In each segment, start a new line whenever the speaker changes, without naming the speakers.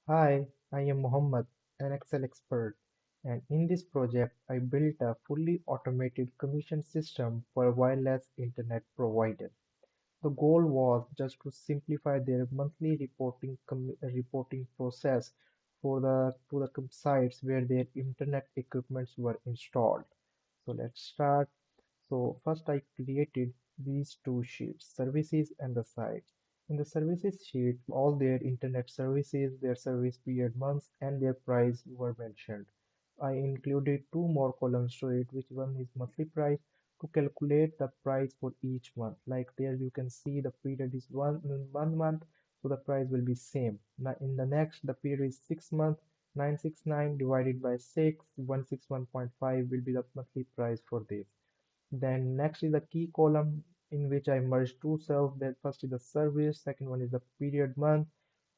Hi, I am Mohammed, an Excel expert, and in this project I built a fully automated commission system for a wireless internet provider. The goal was just to simplify their monthly reporting process for the to the sites where their internet equipments were installed. So let's start. So first I created these two sheets, services and the sites. In the services sheet, all their internet services, their service period months, and their price were mentioned. I included two more columns to it, which one is monthly price to calculate the price for each month. Like there you can see the period is one month, so the price will be same. Now in the next, the period is 6 months, 969 divided by 6, 161.5 will be the monthly price for this. Then next is the key column in which I merged two cells. That first is the service, second one is the period month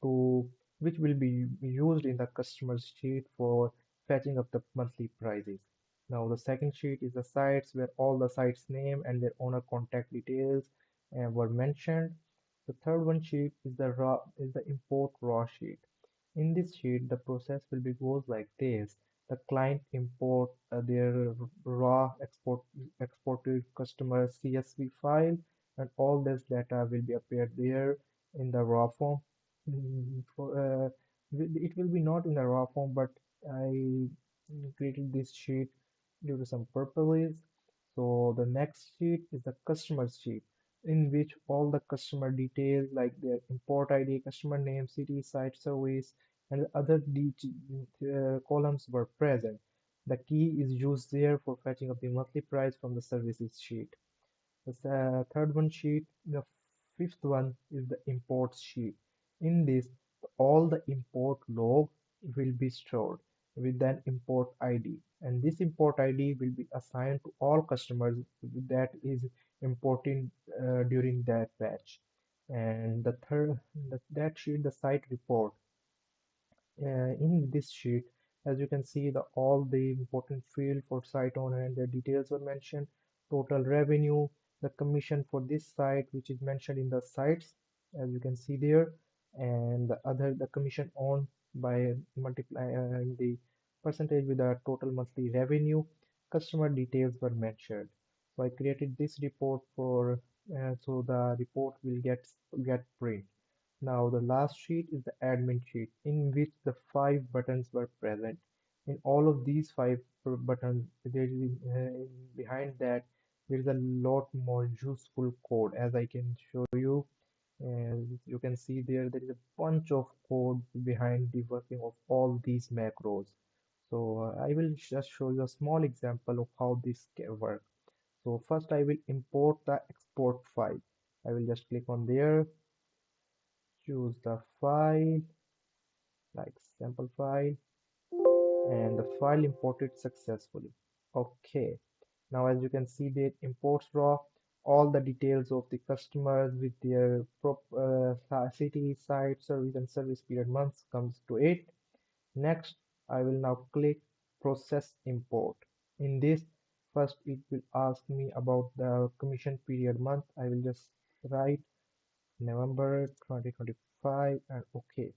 to which will be used in the customer sheet for fetching up the monthly prices. Now the second sheet is the sites where all the sites name and their owner contact details were mentioned. The third one sheet is the import raw sheet. In this sheet, the process will be goes like this. The client import their raw exported customer CSV file, and all this data will be appeared there in the raw form. It will be not in the raw form, but I created this sheet due to some purposes. So the next sheet is the customer sheet in which all the customer details like their import ID, customer name, city, site, service, and other columns were present. The key is used there for fetching up the monthly price from the services sheet. The third one sheet, the fifth one is the imports sheet. In this, all the import log will be stored with an import ID, and this import ID will be assigned to all customers that is importing during that batch. And the third, that sheet, the site report in this sheet, as you can see, the all the important field for site owner and their details were mentioned, total revenue, the commission for this site, which is mentioned in the sites, as you can see there, and the commission earned by multiplying the percentage with the total monthly revenue. Customer details were mentioned. So I created this report for so the report will get print. Now the last sheet is the admin sheet in which the five buttons were present. In all of these five buttons, there is behind that there is a lot more useful code as I can show you. And you can see there is a bunch of code behind the working of all these macros. So I will just show you a small example of how this can work. So first I will import the export file. I will just click on there, choose the file like sample file, and the file imported successfully. Okay, now as you can see that imports raw all the details of the customers with their city, site, service, and service period months comes to it. Next, I will now click process import. In this, first it will ask me about the commission period month. I will just write November 2025 and okay.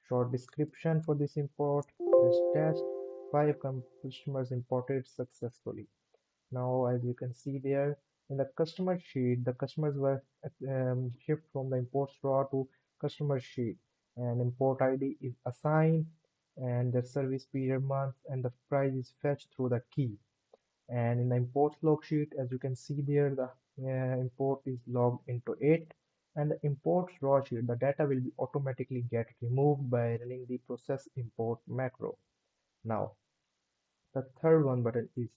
Short description for this import. Just test five customers imported successfully. Now, as you can see there in the customer sheet, the customers were shipped from the imports raw to customer sheet, and import ID is assigned, and the service period month and the price is fetched through the key. And in the imports log sheet, as you can see there, the import is logged into it. And the imports raw sheet, the data will be automatically get removed by running the process import macro. Now, the third one button is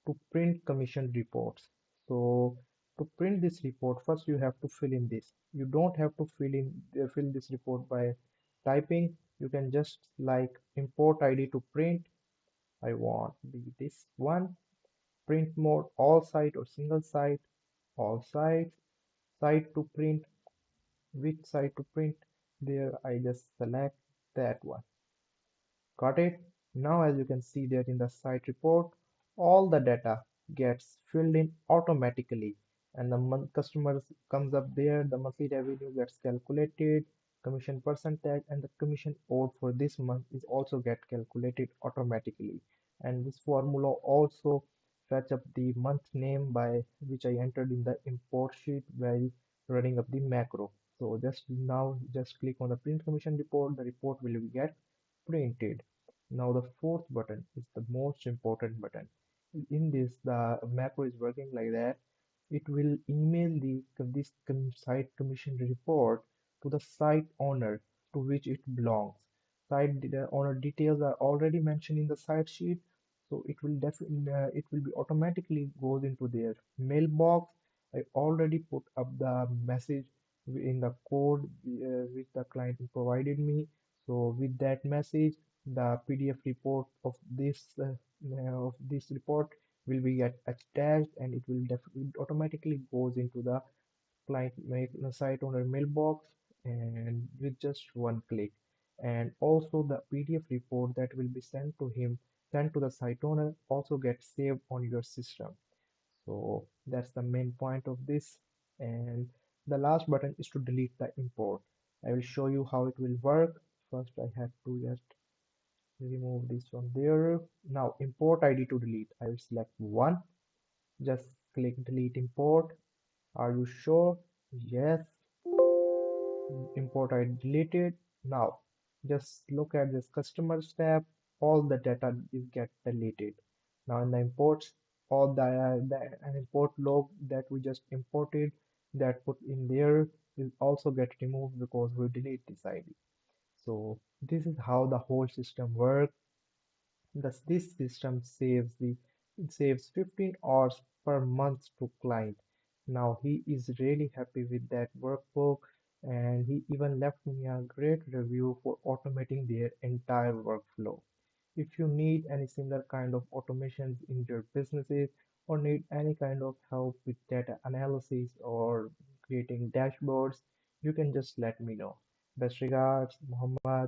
to print commission reports. So to print this report, first you have to fill in this. You don't have to fill this report by typing. You can just like import ID to print. I want this one. Print mode, all site or single site, all sites, site to print, which site to print. There I just select that one. Got it? Now as you can see there in the site report, all the data gets filled in automatically and the month customers comes up there, the monthly revenue gets calculated, commission percentage, and the commission owed for this month is also get calculated automatically. And this formula also fetch up the month name by which I entered in the import sheet while running up the macro. So just click on the print commission report, the report will get printed. Now the fourth button is the most important button. In this, the macro is working like that. It will email site commission report to the site owner to which it belongs. The owner details are already mentioned in the site sheet, so it will be automatically goes into their mailbox. I already put up the message in the code which the client provided me. So with that message, the PDF report of this report will be get attached, and it will definitely automatically goes into the site owner mailbox and with just one click. And also the PDF report that will be sent to the site owner also gets saved on your system. So that's the main point of this. And the last button is to delete the import. I will show you how it will work. First I have to just remove this from there. Now import ID to delete. I will select one. Just click delete import. Are you sure? Yes. Import I deleted. Now just look at this customers tab. All the data is get deleted. Now in the imports, all the an import log that we just imported that put in there will also get removed because we delete this ID. So this is how the whole system works. Thus, this system saves 15 hours per month to client. Now he is really happy with that workbook, and he even left me a great review for automating their entire workflow. If you need any similar kind of automations in your businesses or need any kind of help with data analysis or creating dashboards, you can just let me know. Best regards, Mohammed.